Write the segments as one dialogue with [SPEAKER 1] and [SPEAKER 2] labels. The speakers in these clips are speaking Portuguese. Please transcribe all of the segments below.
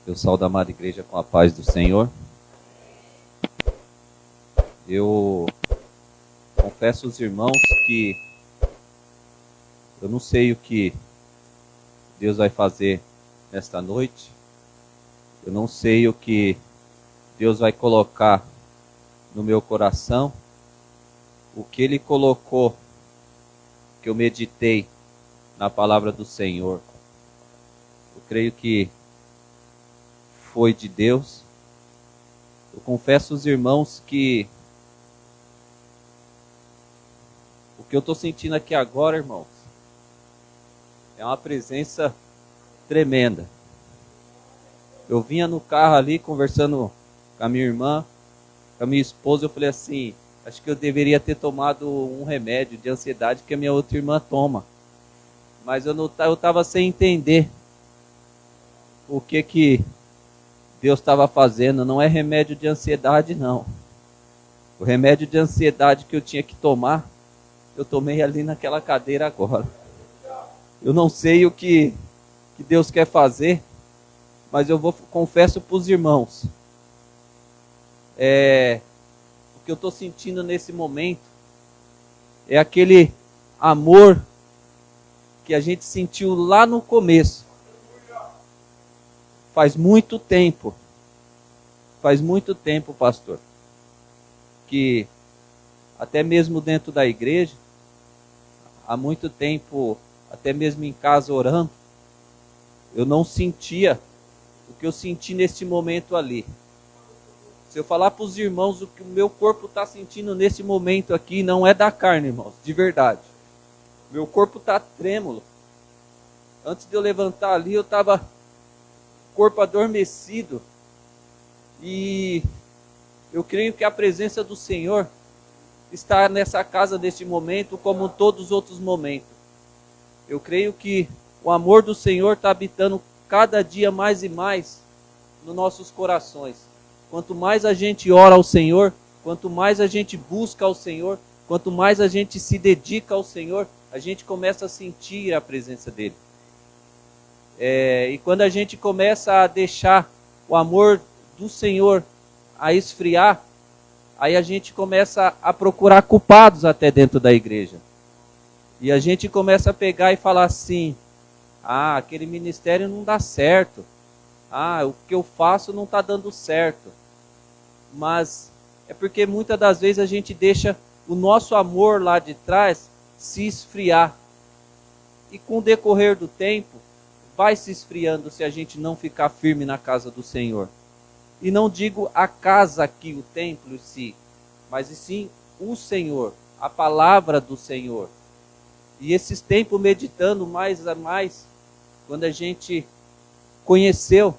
[SPEAKER 1] Eu saúdo a amada igreja com a paz do Senhor. Eu confesso aos irmãos que eu não sei o que Deus vai fazer nesta noite. Eu não sei o que Deus vai colocar no meu coração. O que Ele colocou, que eu meditei na palavra do Senhor. Eu creio que foi de Deus. Eu confesso aos irmãos que o que eu estou sentindo aqui agora, irmãos, é uma presença tremenda. Eu vinha no carro ali conversando com a minha irmã, com a minha esposa, eu falei assim, acho que eu deveria ter tomado um remédio de ansiedade que a minha outra irmã toma. Mas eu estava sem entender o que Deus estava fazendo. Não é remédio de ansiedade, não. O remédio de ansiedade que eu tinha que tomar, eu tomei ali naquela cadeira agora. Eu não sei o que Deus quer fazer, mas eu confesso para os irmãos. O que eu estou sentindo nesse momento é aquele amor que a gente sentiu lá no começo. Faz muito tempo, pastor, que até mesmo dentro da igreja, há muito tempo, até mesmo em casa orando, eu não sentia o que eu senti nesse momento ali. Se eu falar para os irmãos o que o meu corpo está sentindo nesse momento aqui, não é da carne, irmãos, de verdade. Meu corpo está trêmulo. Antes de eu levantar ali, eu estava corpo adormecido. E eu creio que a presença do Senhor está nessa casa neste momento, como todos os outros momentos. Eu creio que o amor do Senhor está habitando cada dia mais e mais nos nossos corações. Quanto mais a gente ora ao Senhor, quanto mais a gente busca ao Senhor, quanto mais a gente se dedica ao Senhor, a gente começa a sentir a presença dEle. E quando a gente começa a deixar o amor do Senhor a esfriar, aí a gente começa a procurar culpados até dentro da igreja. E a gente começa a pegar e falar assim, aquele ministério não dá certo. O que eu faço não está dando certo. Mas é porque muitas das vezes a gente deixa o nosso amor lá de trás se esfriar. E com o decorrer do tempo, vai se esfriando se a gente não ficar firme na casa do Senhor. E não digo a casa aqui, o templo em si, mas e sim o Senhor, a palavra do Senhor. E esses tempos meditando mais a mais, quando a gente conheceu,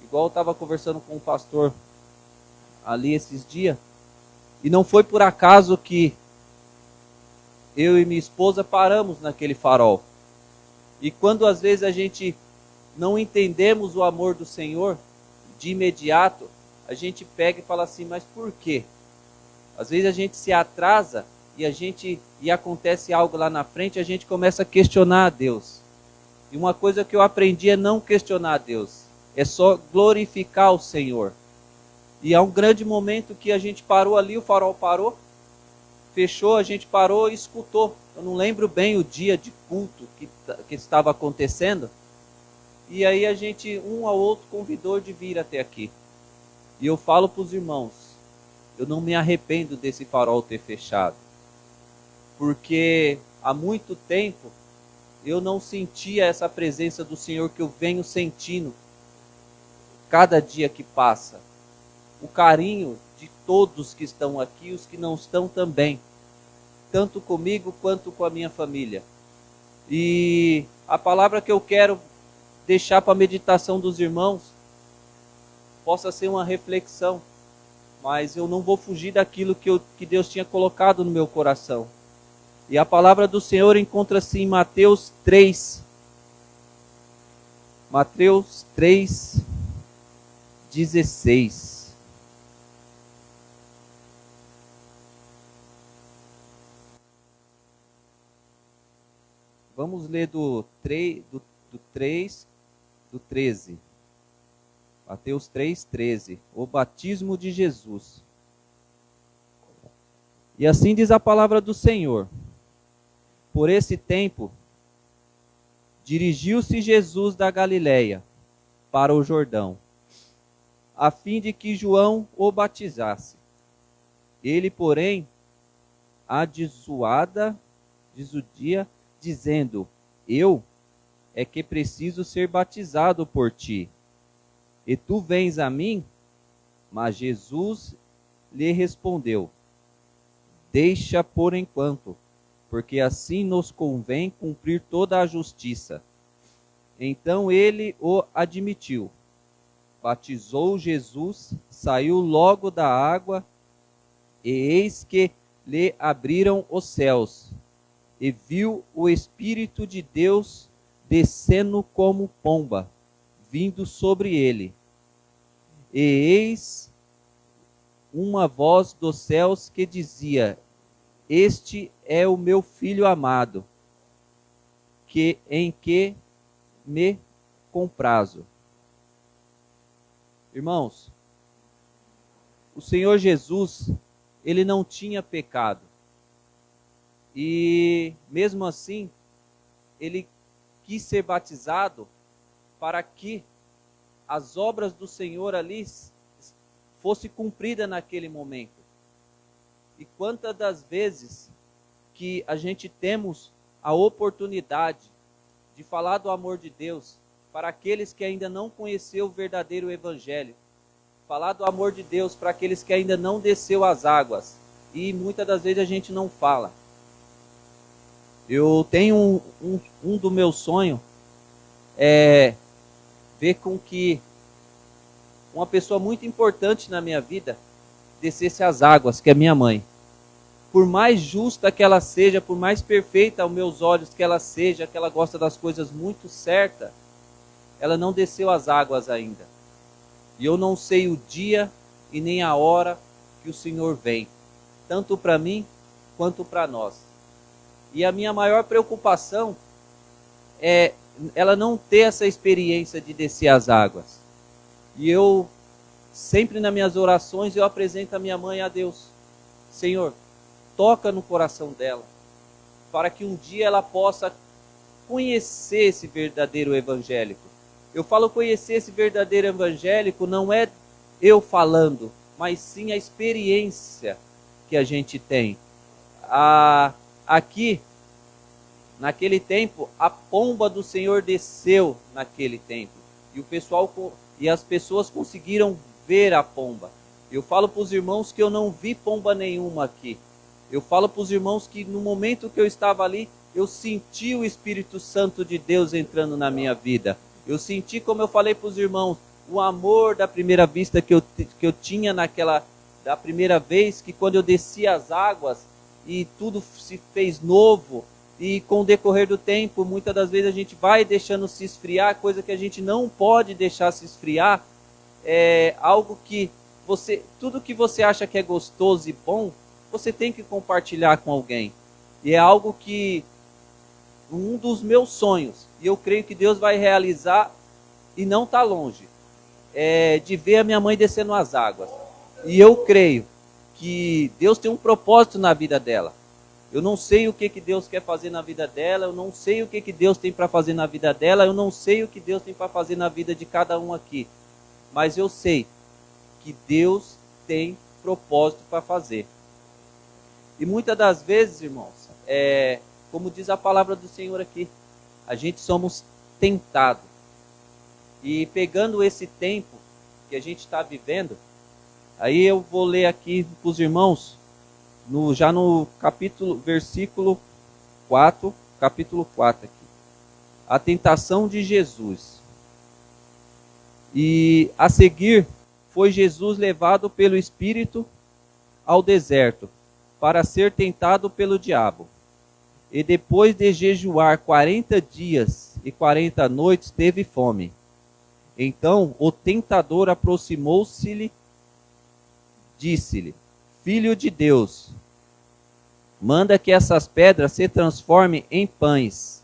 [SPEAKER 1] igual eu estava conversando com um pastor ali esses dias, e não foi por acaso que eu e minha esposa paramos naquele farol. E quando às vezes a gente não entendemos o amor do Senhor, de imediato, a gente pega e fala assim, mas por quê? Às vezes a gente se atrasa e acontece algo lá na frente, a gente começa a questionar a Deus. E uma coisa que eu aprendi é não questionar a Deus, é só glorificar o Senhor. E há um grande momento que a gente parou ali, o farol parou, fechou, a gente parou e escutou. Eu não lembro bem o dia de culto que estava acontecendo. E aí a gente, um ao outro, convidou de vir até aqui. E eu falo para os irmãos, eu não me arrependo desse farol ter fechado. Porque há muito tempo eu não sentia essa presença do Senhor que eu venho sentindo cada dia que passa. O carinho de todos que estão aqui, os que não estão também. Tanto comigo quanto com a minha família. E a palavra que eu quero deixar para a meditação dos irmãos possa ser uma reflexão, mas eu não vou fugir daquilo que Deus tinha colocado no meu coração. E a palavra do Senhor encontra-se em Mateus 3. Mateus 3, 16. Vamos ler do 13. Mateus 3,13. O batismo de Jesus. E assim diz a palavra do Senhor. Por esse tempo, dirigiu-se Jesus da Galiléia para o Jordão, a fim de que João o batizasse. Ele, porém, adisudia, dizendo: eu é que preciso ser batizado por ti, e tu vens a mim? Mas Jesus lhe respondeu: deixa por enquanto, porque assim nos convém cumprir toda a justiça. Então ele o admitiu. Batizou Jesus, saiu logo da água, e eis que lhe abriram os céus, e viu o Espírito de Deus descendo como pomba, vindo sobre ele. E eis uma voz dos céus que dizia: este é o meu Filho amado, em que me comprazo. Irmãos, o Senhor Jesus, ele não tinha pecado. E mesmo assim, ele quis ser batizado para que as obras do Senhor ali fossem cumpridas naquele momento. E quantas das vezes que a gente temos a oportunidade de falar do amor de Deus para aqueles que ainda não conheceram o verdadeiro evangelho, falar do amor de Deus para aqueles que ainda não desceu as águas, e muitas das vezes a gente não fala. Eu tenho um do meu sonho é ver com que uma pessoa muito importante na minha vida descesse as águas, que é minha mãe. Por mais justa que ela seja, por mais perfeita aos meus olhos que ela seja, que ela gosta das coisas muito certas, ela não desceu as águas ainda. E eu não sei o dia e nem a hora que o Senhor vem, tanto para mim quanto para nós. E a minha maior preocupação é ela não ter essa experiência de descer as águas. E eu, sempre nas minhas orações, eu apresento a minha mãe a Deus. Senhor, toca no coração dela, para que um dia ela possa conhecer esse verdadeiro evangélico. Eu falo conhecer esse verdadeiro evangélico, não é eu falando, mas sim a experiência que a gente tem. Aqui, naquele tempo, a pomba do Senhor desceu naquele tempo. E as pessoas conseguiram ver a pomba. Eu falo para os irmãos que eu não vi pomba nenhuma aqui. Eu falo para os irmãos que no momento que eu estava ali, eu senti o Espírito Santo de Deus entrando na minha vida. Eu senti, como eu falei para os irmãos, o amor da primeira vista que eu tinha da primeira vez, que quando eu desci as águas e tudo se fez novo, e com o decorrer do tempo, muitas das vezes a gente vai deixando se esfriar, coisa que a gente não pode deixar se esfriar, é algo que tudo que você acha que é gostoso e bom, você tem que compartilhar com alguém. E é algo que, um dos meus sonhos, e eu creio que Deus vai realizar, e não está longe, é de ver a minha mãe descendo as águas. E eu creio que Deus tem um propósito na vida dela. Eu não sei o que Deus quer fazer na vida dela, eu não sei o que Deus tem para fazer na vida dela, eu não sei o que Deus tem para fazer na vida de cada um aqui. Mas eu sei que Deus tem propósito para fazer. E muitas das vezes, irmãos, como diz a palavra do Senhor aqui, a gente somos tentados. E pegando esse tempo que a gente está vivendo, aí eu vou ler aqui para os irmãos, já no versículo 4, capítulo 4 aqui. A tentação de Jesus. E a seguir, foi Jesus levado pelo Espírito ao deserto, para ser tentado pelo diabo. E depois de jejuar 40 dias e 40 noites, teve fome. Então o tentador aproximou-se-lhe, disse-lhe: Filho de Deus, manda que essas pedras se transformem em pães.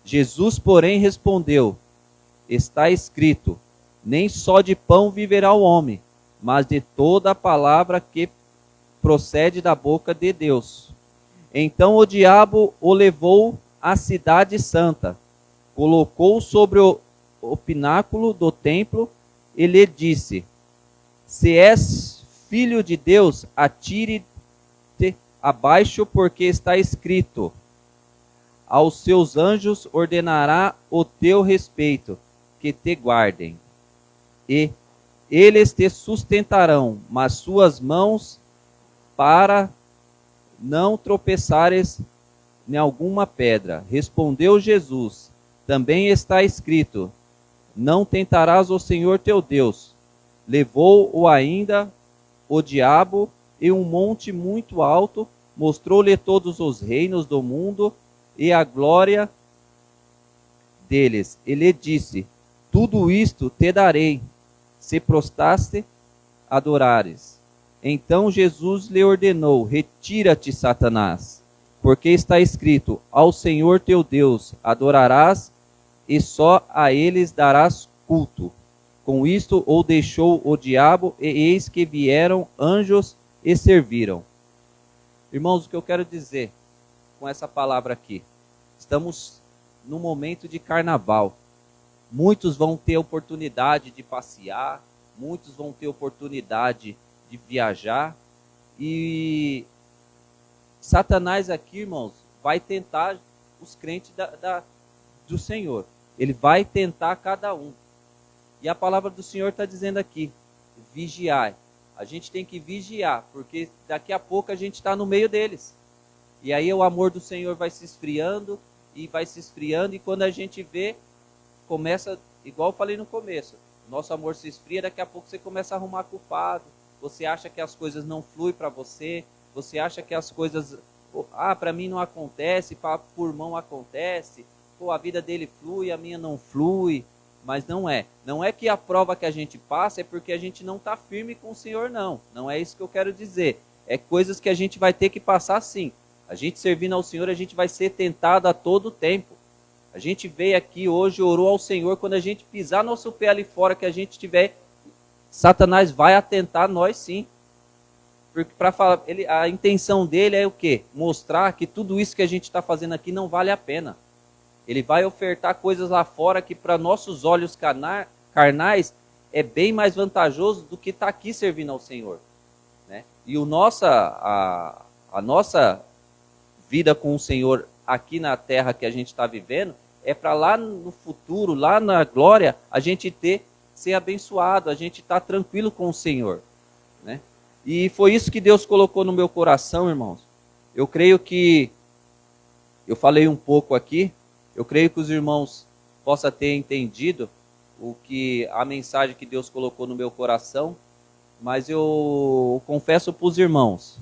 [SPEAKER 1] Jesus, porém, respondeu: Está escrito: Nem só de pão viverá o homem, mas de toda a palavra que procede da boca de Deus. Então o diabo o levou à cidade santa, colocou sobre o pináculo do templo e lhe disse: Se és filho de Deus, atire-te abaixo, porque está escrito: aos seus anjos ordenará o teu respeito, que te guardem. E eles te sustentarão, mas suas mãos para não tropeçares em alguma pedra. Respondeu Jesus: Também está escrito: Não tentarás o Senhor teu Deus. Levou-o ainda o diabo em um monte muito alto, mostrou-lhe todos os reinos do mundo e a glória deles. Ele disse: Tudo isto te darei, se prostraste adorares. Então Jesus lhe ordenou: Retira-te, Satanás, porque está escrito: Ao Senhor teu Deus adorarás, e só a eles darás culto. Com isto o deixou o diabo, e eis que vieram anjos e serviram. Irmãos, o que eu quero dizer com essa palavra aqui? Estamos num momento de carnaval. Muitos vão ter oportunidade de passear, muitos vão ter oportunidade de viajar. E Satanás aqui, irmãos, vai tentar os crentes do Senhor. Ele vai tentar cada um. E a palavra do Senhor está dizendo aqui: vigiai. A gente tem que vigiar, porque daqui a pouco a gente está no meio deles. E aí o amor do Senhor vai se esfriando, e quando a gente vê, começa, igual eu falei no começo, nosso amor se esfria, daqui a pouco você começa a arrumar culpado, você acha que as coisas não fluem para você, você acha que as coisas, para mim não acontece, para o irmão acontece, a vida dele flui, a minha não flui. Mas não é que a prova que a gente passa é porque a gente não está firme com o Senhor, não é isso que eu quero dizer. É coisas que a gente vai ter que passar sim. A gente servindo ao Senhor, a gente vai ser tentado a todo tempo. A gente veio aqui hoje, orou ao Senhor, quando a gente pisar nosso pé ali fora, que a gente tiver, Satanás vai atentar nós sim. Porque para falar, a intenção dele é o quê? Mostrar que tudo isso que a gente está fazendo aqui não vale a pena. Ele vai ofertar coisas lá fora que para nossos olhos carnais é bem mais vantajoso do que estar aqui servindo ao Senhor, né? E a nossa vida com o Senhor aqui na terra que a gente está vivendo é para lá no futuro, lá na glória, a gente ser abençoado, a gente estar tranquilo com o Senhor, né? E foi isso que Deus colocou no meu coração, irmãos. Eu creio que, eu falei um pouco aqui, eu creio que os irmãos possam ter entendido a mensagem que Deus colocou no meu coração, mas eu confesso para os irmãos,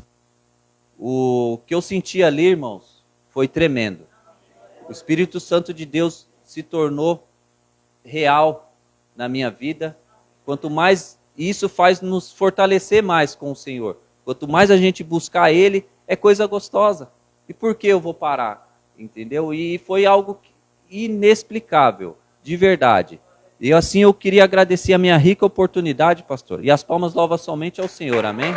[SPEAKER 1] o que eu senti ali, irmãos, foi tremendo. O Espírito Santo de Deus se tornou real na minha vida. Quanto mais, isso faz nos fortalecer mais com o Senhor. Quanto mais a gente buscar Ele, é coisa gostosa. E por que eu vou parar? Entendeu? E foi algo inexplicável, de verdade. E assim eu queria agradecer a minha rica oportunidade, pastor. E as palmas louvam somente ao Senhor, amém?